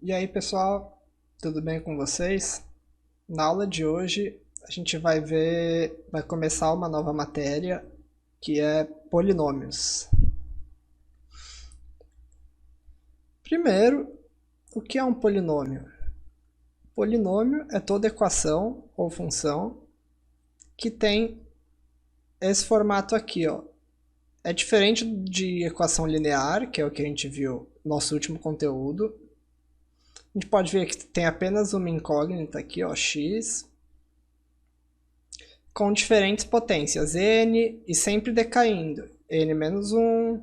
E aí pessoal, tudo bem com vocês? Na aula de hoje a gente vai começar uma nova matéria que é polinômios. Primeiro, o que é um polinômio? Polinômio é toda equação ou função que tem esse formato aqui, ó. É diferente de equação linear, que é o que a gente viu no nosso último conteúdo. A gente pode ver que tem apenas uma incógnita aqui, ó, x, com diferentes potências, n e sempre decaindo, n menos 1,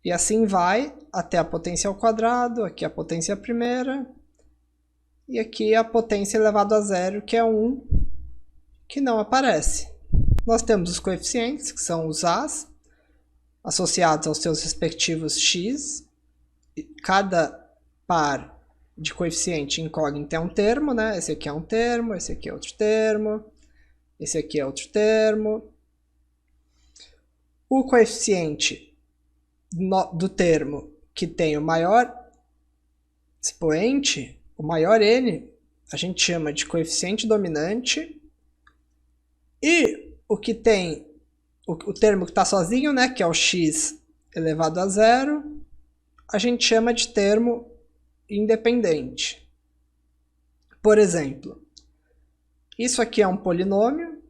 e assim vai até a potência ao quadrado, aqui a potência primeira, e aqui a potência elevada a zero, que é 1, que não aparece. Nós temos os coeficientes, que são os a's, associados aos seus respectivos x, cada par de coeficiente incógnito é um termo, né? Esse aqui é um termo, esse aqui é outro termo, esse aqui é outro termo. O coeficiente do termo que tem o maior expoente, o maior n, a gente chama de coeficiente dominante. E o que tem o termo que está sozinho, né, que é o x elevado a zero, a gente chama de termo independente. Por exemplo, isso aqui é um polinômio,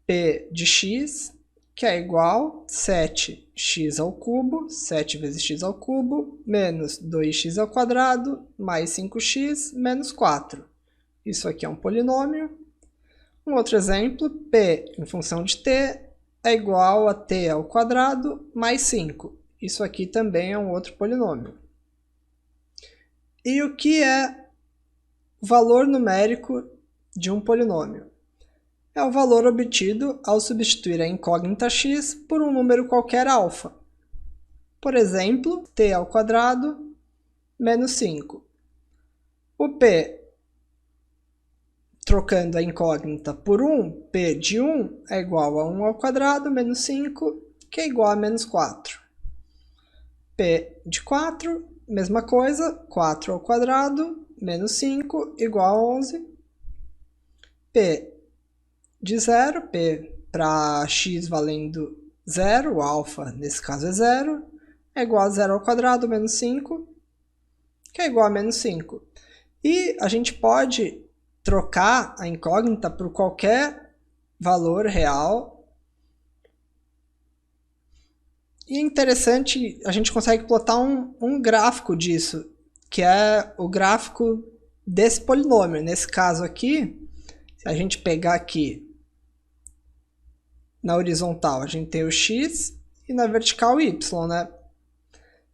p de x, que é igual a 7x ao cubo, 7 vezes x ao cubo, menos 2x ao quadrado, mais 5x, menos 4. Isso aqui é um polinômio. Um outro exemplo, p em função de t é igual a t ao quadrado mais 5. Isso aqui também é um outro polinômio. E o que é o valor numérico de um polinômio? É o valor obtido ao substituir a incógnita x por um número qualquer alfa. Por exemplo, t ao quadrado menos 5. O p, trocando a incógnita por 1, p de 1 é igual a 1 ao quadrado menos 5, que é igual a menos 4. P de 4, mesma coisa, 4 ao quadrado menos 5 igual a 11. P de 0, P para x valendo 0, o alfa nesse caso é 0, é igual a 0 ao quadrado menos 5, que é igual a menos 5. E a gente pode trocar a incógnita por qualquer valor real. E é interessante, a gente consegue plotar um gráfico disso, que é o gráfico desse polinômio. Nesse caso aqui, se a gente pegar aqui na horizontal, a gente tem o x e na vertical o y, né?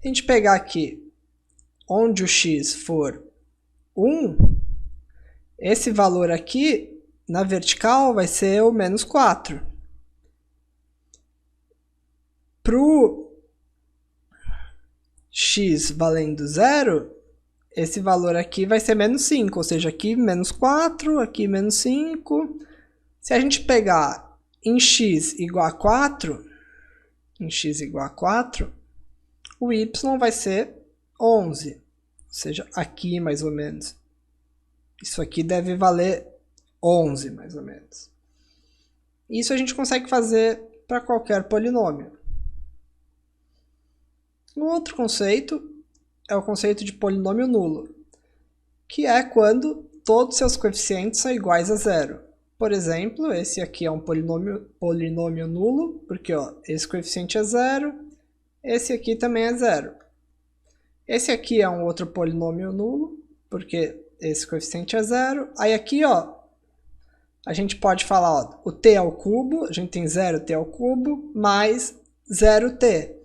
Se a gente pegar aqui onde o x for 1, esse valor aqui na vertical vai ser o menos 4. Para o x valendo 0, esse valor aqui vai ser menos 5, ou seja, aqui menos 4, aqui menos 5. Se a gente pegar em x igual a 4, o y vai ser 11, ou seja, aqui mais ou menos. Isso aqui deve valer 11, mais ou menos. Isso a gente consegue fazer para qualquer polinômio. Um outro conceito é o conceito de polinômio nulo, que é quando todos seus coeficientes são iguais a zero. Por exemplo, esse aqui é um polinômio nulo, porque ó, esse coeficiente é zero, esse aqui também é zero. Esse aqui é um outro polinômio nulo, porque esse coeficiente é zero. Aí aqui, ó, a gente pode falar, ó, o t ao cubo, a gente tem 0t ao cubo, mais 0t.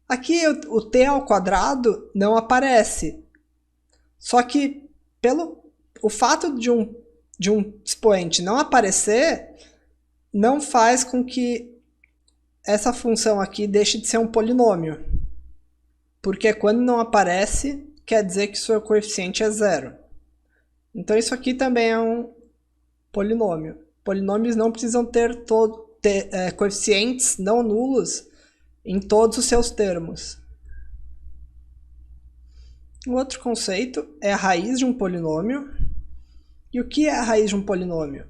Aqui o t ao quadrado não aparece. Só que o fato de um expoente não aparecer, não faz com que essa função aqui deixe de ser um polinômio. Porque quando não aparece, quer dizer que seu coeficiente é zero. Então isso aqui também é um polinômio. Polinômios não precisam ter coeficientes não nulos em todos os seus termos. O outro conceito é a raiz de um polinômio. E o que é a raiz de um polinômio?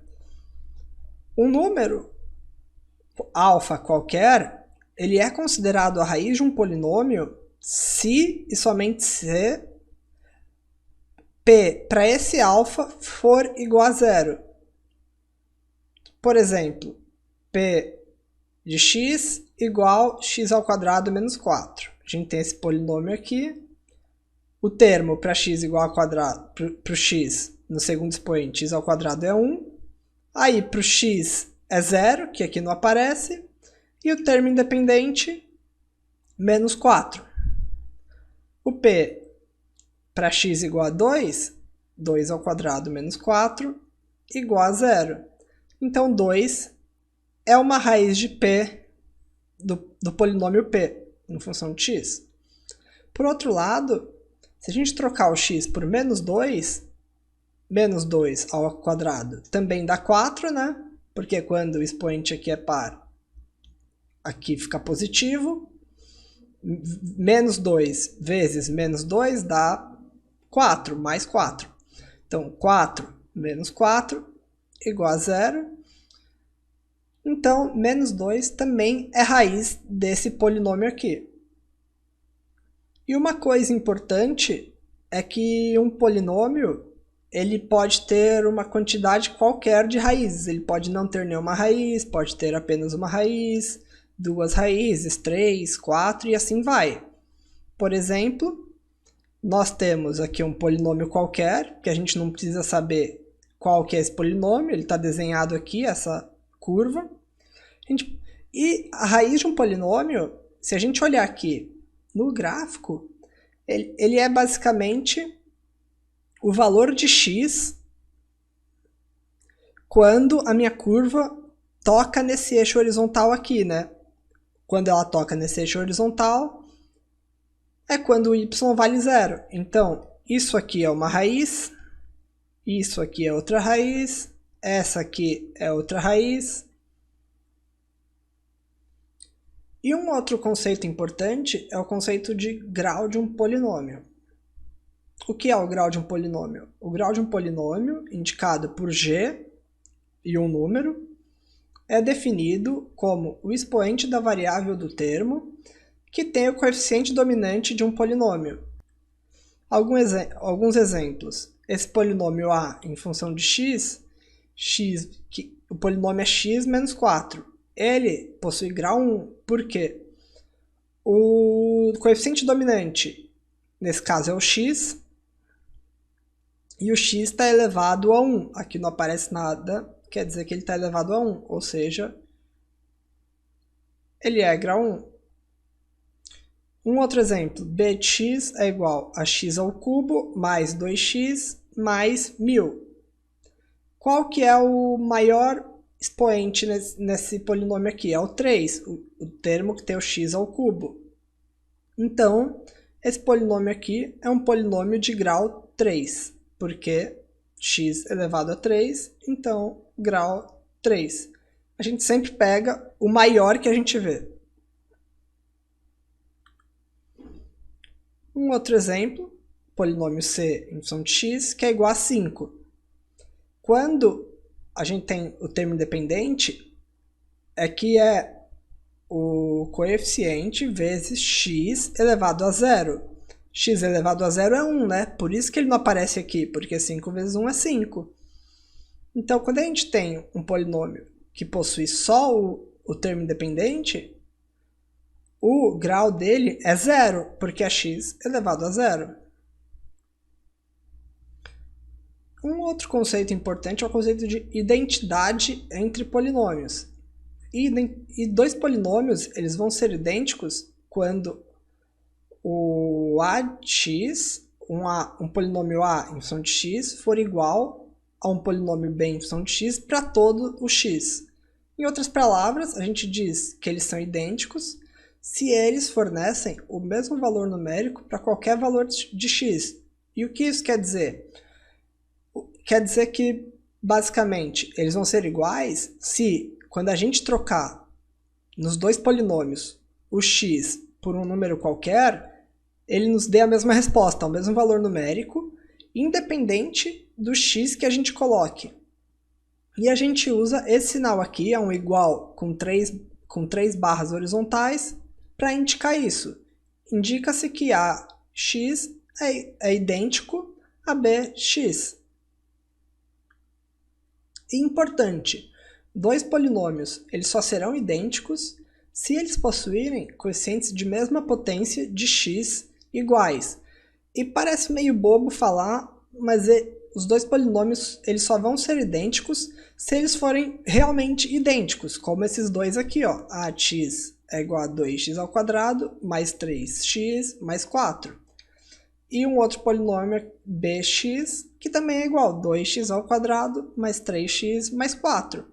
Um número alfa qualquer, ele é considerado a raiz de um polinômio se e somente se P para esse alfa for igual a zero. Por exemplo, P de x igual x ao quadrado menos 4. A gente tem esse polinômio aqui. O termo para x igual ao quadrado, para o x no segundo expoente, x ao quadrado é 1. Aí para o x é 0, que aqui não aparece. E o termo independente, menos 4. O P para x igual a 2, 2 ao quadrado menos 4, igual a 0. Então 2 é uma raiz de P do polinômio P, em função de x. Por outro lado, se a gente trocar o x por menos 2 ao quadrado também dá 4, né? Porque quando o expoente aqui é par, aqui fica positivo. Menos 2 vezes menos 2 dá 4, mais 4. Então, 4 menos 4 igual a 0. Então, menos 2 também é raiz desse polinômio aqui. E uma coisa importante é que um polinômio ele pode ter uma quantidade qualquer de raízes. Ele pode não ter nenhuma raiz, pode ter apenas uma raiz, 2 raízes, 3, 4 e assim vai. Por exemplo, nós temos aqui um polinômio qualquer, que a gente não precisa saber qual que é esse polinômio, ele está desenhado aqui, essa curva. E a raiz de um polinômio, se a gente olhar aqui no gráfico, ele é basicamente o valor de x quando a minha curva toca nesse eixo horizontal aqui, né? Quando ela toca nesse eixo horizontal, é quando o y vale 0. Então, isso aqui é uma raiz, isso aqui é outra raiz, essa aqui é outra raiz. E um outro conceito importante é o conceito de grau de um polinômio. O que é o grau de um polinômio? O grau de um polinômio, indicado por g e um número, é definido como o expoente da variável do termo que tem o coeficiente dominante de um polinômio. Alguns exemplos. Esse polinômio a em função de x, o polinômio é x menos 4. Ele possui grau 1, porque o coeficiente dominante, nesse caso, é o x, e o x está elevado a 1. Aqui não aparece nada, quer dizer que ele está elevado a 1, ou seja, ele é grau 1. Um outro exemplo, b de x é igual a x ao cubo mais 2x mais 1000. Qual que é o maior expoente nesse polinômio aqui? É o 3, o termo que tem o x ao cubo. Então, esse polinômio aqui é um polinômio de grau 3, porque x elevado a 3, então grau 3. A gente sempre pega o maior que a gente vê. Um outro exemplo, polinômio c em função de x, que é igual a 5. Quando a gente tem o termo independente, é que é o coeficiente vezes x elevado a 0. X elevado a 0 é 1, né? Por isso que ele não aparece aqui, porque 5 vezes 1 é 5. Então, quando a gente tem um polinômio que possui só o termo independente, o grau dele é 0, porque é x elevado a 0. Um outro conceito importante é o conceito de identidade entre polinômios. E dois polinômios eles vão ser idênticos quando o a de x, um polinômio a em função de x, for igual a um polinômio b em função de x para todo o x. Em outras palavras, a gente diz que eles são idênticos se eles fornecem o mesmo valor numérico para qualquer valor de x. E o que isso quer dizer? Quer dizer que, basicamente, eles vão ser iguais se, quando a gente trocar nos dois polinômios o x por um número qualquer, ele nos dê a mesma resposta, o mesmo valor numérico, independente do x que a gente coloque. E a gente usa esse sinal aqui, é um igual com três barras horizontais, para indicar isso. Indica-se que AX é idêntico a BX. E importante, dois polinômios eles só serão idênticos se eles possuírem coeficientes de mesma potência de x iguais. E parece meio bobo falar, mas os dois polinômios eles só vão ser idênticos se eles forem realmente idênticos, como esses dois aqui, ó. AX é igual a 2x² mais 3x mais 4. E um outro polinômio é bx, que também é igual a 2x² mais 3x mais 4.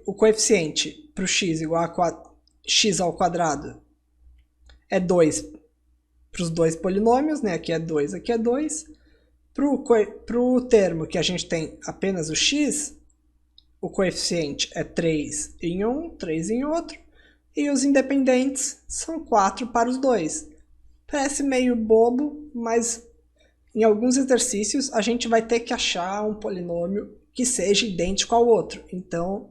O coeficiente para o x igual a x² é 2 para os dois polinômios, né? Aqui é 2, aqui é 2. Para o termo que a gente tem apenas o x, o coeficiente é 3 em um, 3 em outro, e os independentes são 4 para os dois. Parece meio bobo, mas em alguns exercícios a gente vai ter que achar um polinômio que seja idêntico ao outro. Então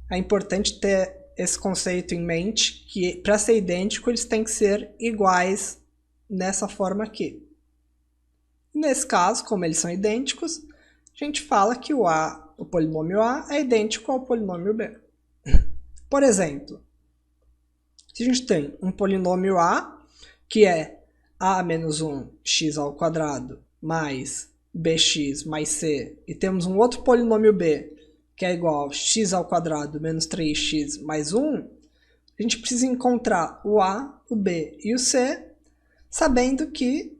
é importante ter esse conceito em mente, que para ser idêntico eles têm que ser iguais nessa forma aqui. Nesse caso, como eles são idênticos, a gente fala que o polinômio A é idêntico ao polinômio B. Por exemplo, se a gente tem um polinômio A, que é A menos 1 x² mais bx mais c, e temos um outro polinômio B, que é igual a x² menos 3x mais 1, a gente precisa encontrar o A, o B e o C, sabendo que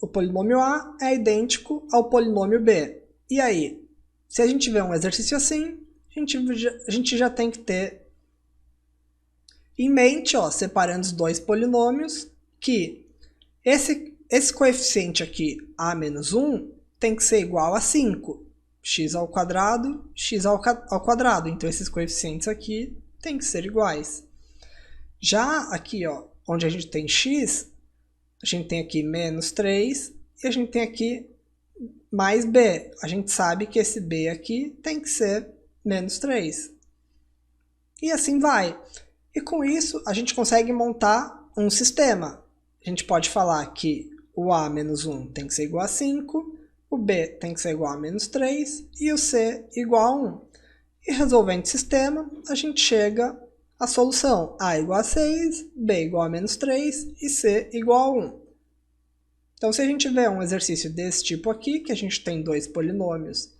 o polinômio A é idêntico ao polinômio B. E aí, se a gente tiver um exercício assim, a gente já tem que ter em mente, ó, separando os dois polinômios, que esse coeficiente aqui, A menos 1, tem que ser igual a 5. x², x². Então, esses coeficientes aqui têm que ser iguais. Já aqui, ó, onde a gente tem x, a gente tem aqui menos 3 e a gente tem aqui mais b. A gente sabe que esse b aqui tem que ser menos 3. E assim vai. E com isso, a gente consegue montar um sistema. A gente pode falar que o A menos 1 tem que ser igual a 5, o B tem que ser igual a menos 3 e o C igual a 1. E resolvendo o sistema, a gente chega à solução A igual a 6, B igual a menos 3 e C igual a 1. Então, se a gente vê um exercício desse tipo aqui, que a gente tem dois polinômios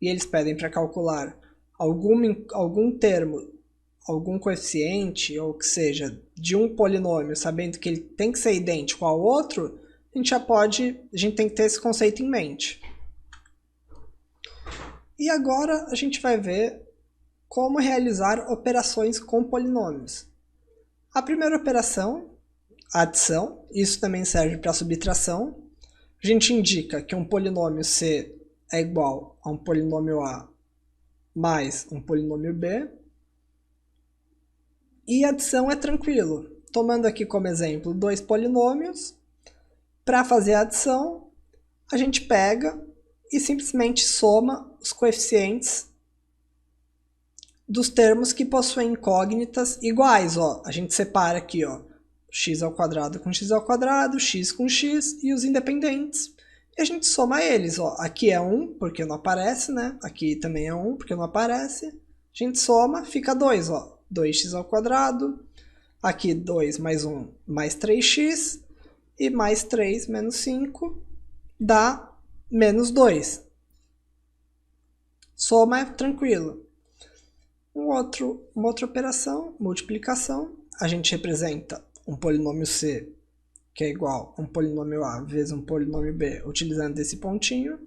e eles pedem para calcular algum termo, algum coeficiente, ou que seja, de um polinômio, sabendo que ele tem que ser idêntico ao outro, a gente tem que ter esse conceito em mente. E agora a gente vai ver como realizar operações com polinômios. A primeira operação, a adição, isso também serve para subtração. A gente indica que um polinômio C é igual a um polinômio A mais um polinômio B. E adição é tranquilo. Tomando aqui como exemplo dois polinômios, para fazer a adição, a gente pega e simplesmente soma os coeficientes dos termos que possuem incógnitas iguais. Ó. A gente separa aqui, ó, x² com x², x com x e os independentes. E a gente soma eles. Ó. Aqui é 1, porque não aparece, né? Aqui também é 1, porque não aparece. A gente soma, fica 2, ó. 2x², aqui 2 mais 1 mais 3x, e mais 3 menos 5 dá menos 2. Soma é tranquilo. Uma outra operação, multiplicação, a gente representa um polinômio C, que é igual a um polinômio A vezes um polinômio B, utilizando esse pontinho.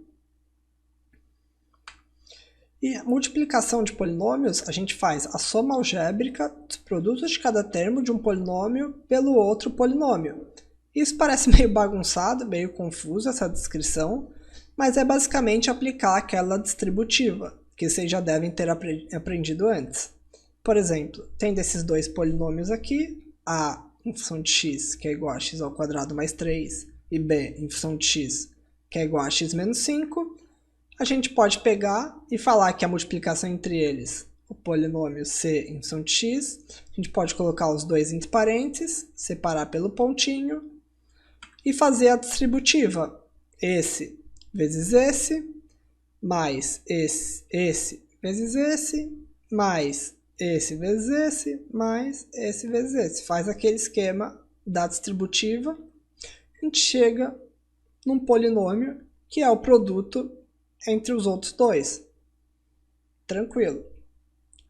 E a multiplicação de polinômios, a gente faz a soma algébrica dos produtos de cada termo de um polinômio pelo outro polinômio. Isso parece meio bagunçado, meio confuso essa descrição, mas é basicamente aplicar aquela distributiva, que vocês já devem ter aprendido antes. Por exemplo, tendo esses dois polinômios aqui, A em função de x, que é igual a x ao quadrado mais 3, e b em função de x, que é igual a x menos 5, a gente pode pegar e falar que a multiplicação entre eles, o polinômio c em função de x, a gente pode colocar os dois entre parênteses, separar pelo pontinho, e fazer a distributiva, esse vezes esse, mais esse vezes esse, mais esse vezes esse, mais esse vezes esse. Faz aquele esquema da distributiva, a gente chega num polinômio que é o produto entre os outros dois. Tranquilo.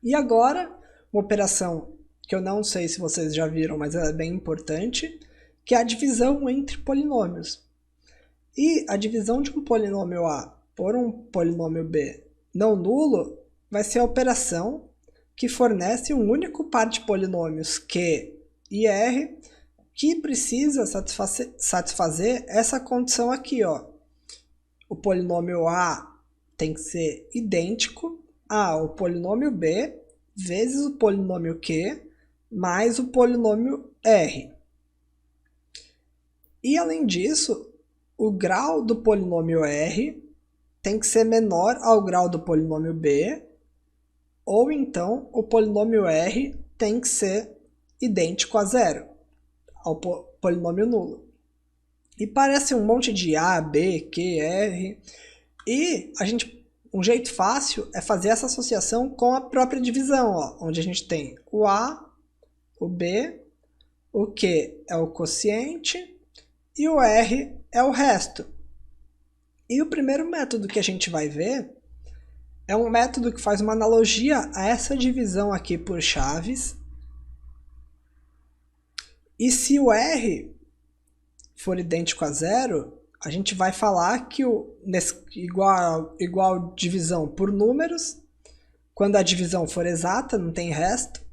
E agora, uma operação que eu não sei se vocês já viram, mas ela é bem importante, que é a divisão entre polinômios. E a divisão de um polinômio A por um polinômio B não nulo vai ser a operação que fornece um único par de polinômios Q e R que precisa satisfazer essa condição aqui, ó. O polinômio A tem que ser idêntico ao polinômio B vezes o polinômio Q mais o polinômio R. E além disso, o grau do polinômio R tem que ser menor ao grau do polinômio B, ou então o polinômio R tem que ser idêntico a zero, ao polinômio nulo. E parece um monte de A, B, Q, R, e um jeito fácil é fazer essa associação com a própria divisão, ó, onde a gente tem o A, o B, o Q é o quociente e o R é o resto. E o primeiro método que a gente vai ver é um método que faz uma analogia a essa divisão aqui por chaves. E se o R for idêntico a zero, a gente vai falar que igual divisão por números, quando a divisão for exata, não tem resto,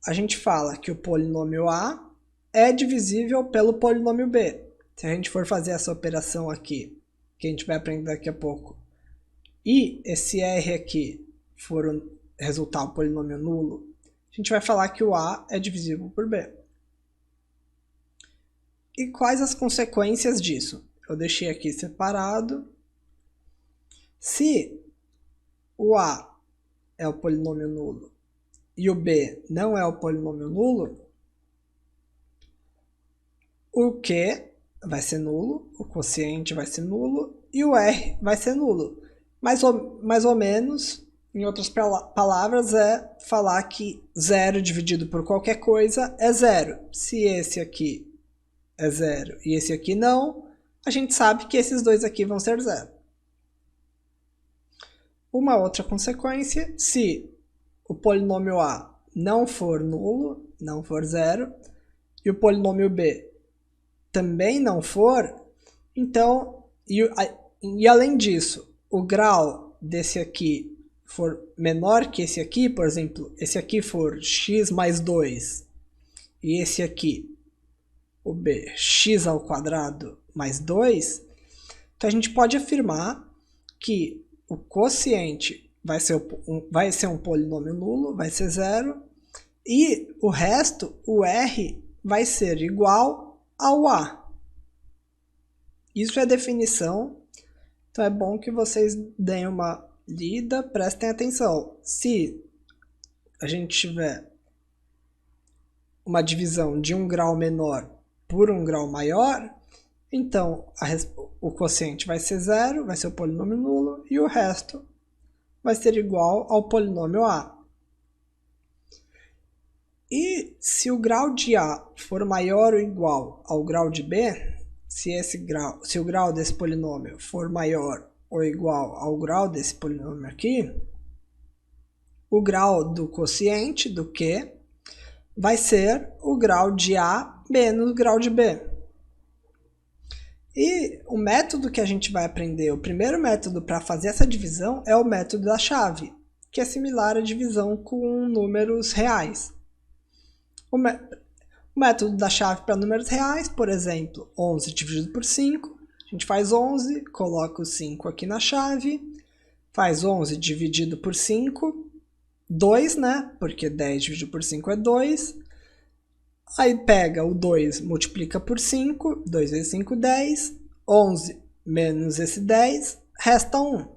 a gente fala que o polinômio A é divisível pelo polinômio B. Se a gente for fazer essa operação aqui, que a gente vai aprender daqui a pouco, e esse R aqui for resultar o polinômio nulo, a gente vai falar que o A é divisível por B. E quais as consequências disso? Eu deixei aqui separado. Se o A é o polinômio nulo e o B não é o polinômio nulo, o Q vai ser nulo, o quociente vai ser nulo e o R vai ser nulo. Mais ou menos, em outras palavras, é falar que 0 dividido por qualquer coisa é zero. Se esse aqui é zero e esse aqui não, a gente sabe que esses dois aqui vão ser zero. Uma outra consequência, se o polinômio A não for nulo, não for zero, e o polinômio B também não for, então, e além disso, o grau desse aqui for menor que esse aqui, por exemplo, esse aqui for x mais 2, e esse aqui, o B, x ao quadrado mais 2, então a gente pode afirmar que o quociente vai ser um polinômio nulo, vai ser zero, e o resto, o R, vai ser igual ao A. Isso é definição, então é bom que vocês deem uma lida, prestem atenção. Se a gente tiver uma divisão de um grau menor por um grau maior, então o quociente vai ser zero, vai ser o polinômio nulo, e o resto vai ser igual ao polinômio A. E se o grau de A for maior ou igual ao grau de B, se o grau desse polinômio for maior ou igual ao grau desse polinômio aqui, o grau do quociente, do Q, vai ser o grau de A menos o grau de B. E o método que a gente vai aprender, o primeiro método para fazer essa divisão é o método da chave, que é similar à divisão com números reais. O método da chave para números reais, por exemplo, 11 dividido por 5, a gente faz 11, coloca o 5 aqui na chave, faz 11 dividido por 5, 2, né? Porque 10 dividido por 5 é 2. Aí pega o 2, multiplica por 5, 2 vezes 5, 10, 11 menos esse 10, resta 1.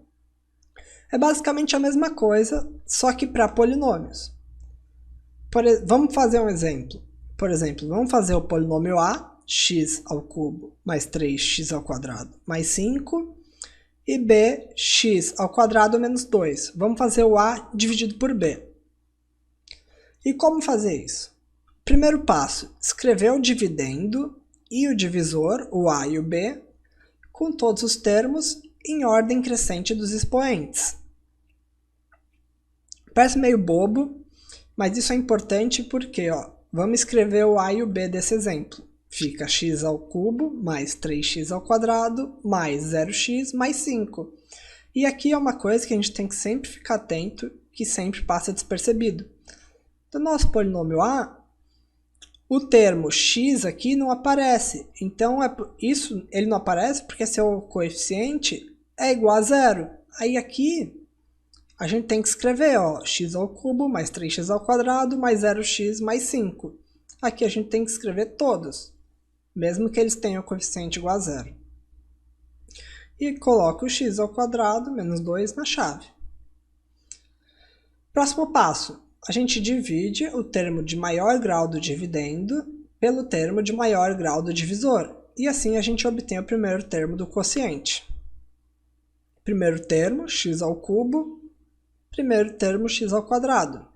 É basicamente a mesma coisa, só que para polinômios. Vamos fazer um exemplo. Por exemplo, vamos fazer o polinômio A, x ao cubo mais 3x ao quadrado mais 5, e B, x ao quadrado menos 2. Vamos fazer o A dividido por B. E como fazer isso? Primeiro passo, escrever o dividendo e o divisor, o A e o B, com todos os termos em ordem crescente dos expoentes. Parece meio bobo, mas isso é importante porque, vamos escrever o A e o B desse exemplo. Fica x ao cubo mais 3x ao quadrado mais 0x mais 5. E aqui é uma coisa que a gente tem que sempre ficar atento, que sempre passa despercebido. Do nosso polinômio A, o termo x aqui não aparece. Então, ele não aparece porque seu coeficiente é igual a 0. Aí aqui, a gente tem que escrever x ao cubo mais 3x ao quadrado mais 0x mais 5. Aqui a gente tem que escrever todos, mesmo que eles tenham coeficiente igual a 0. E coloco o x ao quadrado menos 2 na chave. Próximo passo. A gente divide o termo de maior grau do dividendo pelo termo de maior grau do divisor. E assim a gente obtém o primeiro termo do quociente. Primeiro termo, x ao cubo. Primeiro termo, x ao quadrado.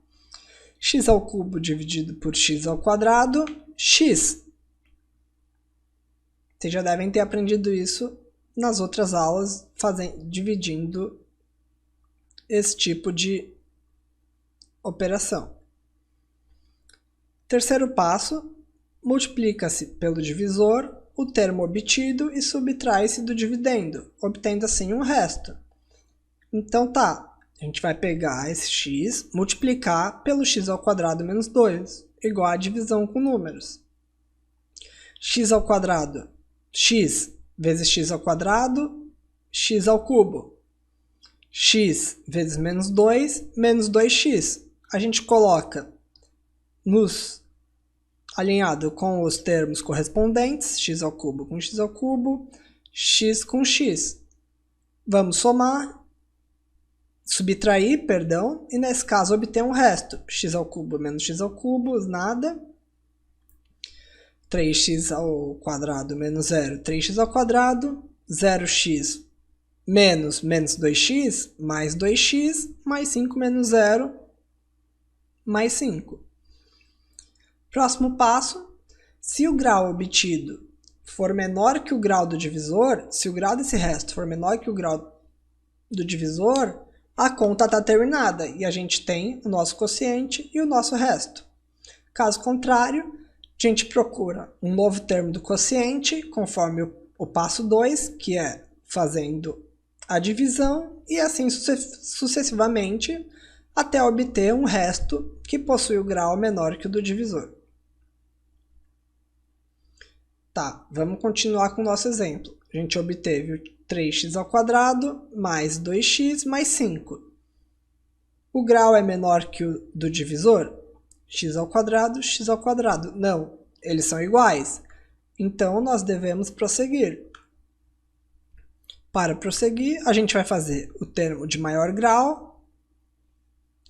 X ao cubo dividido por x ao quadrado, x. Vocês já devem ter aprendido isso nas outras aulas, dividindo esse tipo de operação. Terceiro passo, multiplica-se pelo divisor o termo obtido e subtrai-se do dividendo, obtendo assim um resto. Então a gente vai pegar esse x, multiplicar pelo x ao quadrado menos 2, igual a divisão com números. X ao quadrado, x vezes x ao quadrado, x ao cubo. X vezes menos 2, menos 2x. A gente coloca alinhado com os termos correspondentes, x ao cubo com x ao cubo, x com x. Vamos somar, subtrair, e nesse caso obter um resto. X ao cubo menos x ao cubo, nada. 3x ao quadrado menos 0, 3x ao quadrado, 0x menos 2x, mais 2x, mais 5 menos 0, mais 5. Próximo passo, se o grau obtido for menor que o grau do divisor, se o grau desse resto for menor que o grau do divisor, a conta está terminada e a gente tem o nosso quociente e o nosso resto. Caso contrário, a gente procura um novo termo do quociente, conforme o passo 2, que é fazendo a divisão, e assim sucessivamente, até obter um resto que possui o grau menor que o do divisor. Vamos continuar com o nosso exemplo. A gente obteve 3x ao quadrado mais 2x mais 5. O grau é menor que o do divisor? X ao quadrado. Não, eles são iguais. Então, nós devemos prosseguir. Para prosseguir, a gente vai fazer o termo de maior grau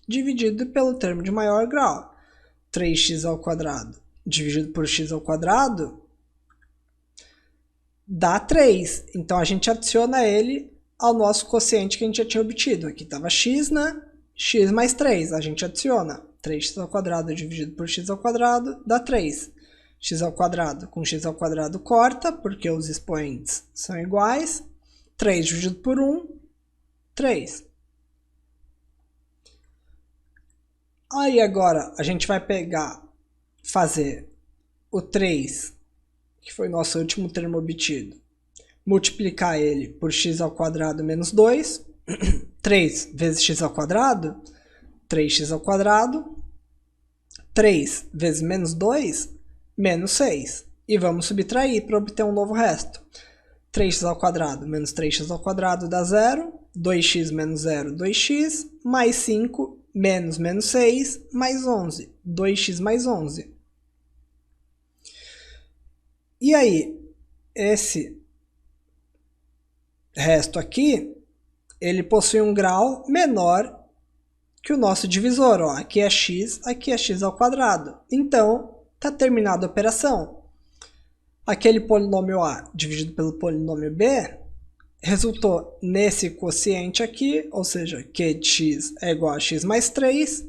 dividido pelo termo de maior grau. 3x ao quadrado dividido por x ao quadrado dá 3. Então, a gente adiciona ele ao nosso quociente que a gente já tinha obtido. Aqui estava x, né? X mais 3. A gente adiciona 3x ao quadrado dividido por x ao quadrado dá 3. X ao quadrado com x ao quadrado corta, porque os expoentes são iguais. 3 dividido por 1, 3. Aí agora a gente vai fazer o 3, que foi nosso último termo obtido, multiplicar ele por x ao quadrado menos 2. 3 vezes x ao quadrado, 3x ao quadrado. 3 vezes menos 2, menos 6. E vamos subtrair para obter um novo resto. 3x ao quadrado menos 3x ao quadrado dá 0. 2x menos 0, 2x. Mais 5 menos 6, mais 11. 2x mais 11. E aí, esse resto aqui, ele possui um grau menor que o nosso divisor. Ó, aqui é x ao quadrado. Então, está terminada a operação. Aquele polinômio A dividido pelo polinômio B resultou nesse quociente aqui, ou seja, q de x é igual a x mais 3,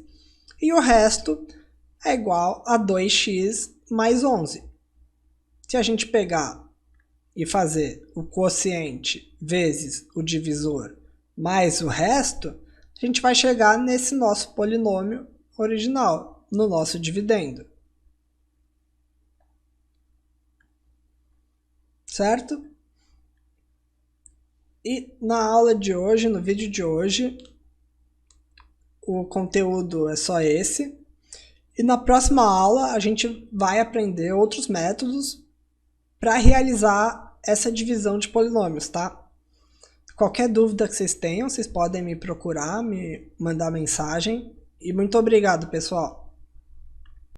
e o resto é igual a 2x mais 11. Se a gente pegar e fazer o quociente vezes o divisor mais o resto, a gente vai chegar nesse nosso polinômio original, no nosso dividendo. Certo? E na aula de hoje, no vídeo de hoje, o conteúdo é só esse. E na próxima aula a gente vai aprender outros métodos para realizar essa divisão de polinômios, tá? Qualquer dúvida que vocês tenham, vocês podem me procurar, me mandar mensagem. E muito obrigado, pessoal!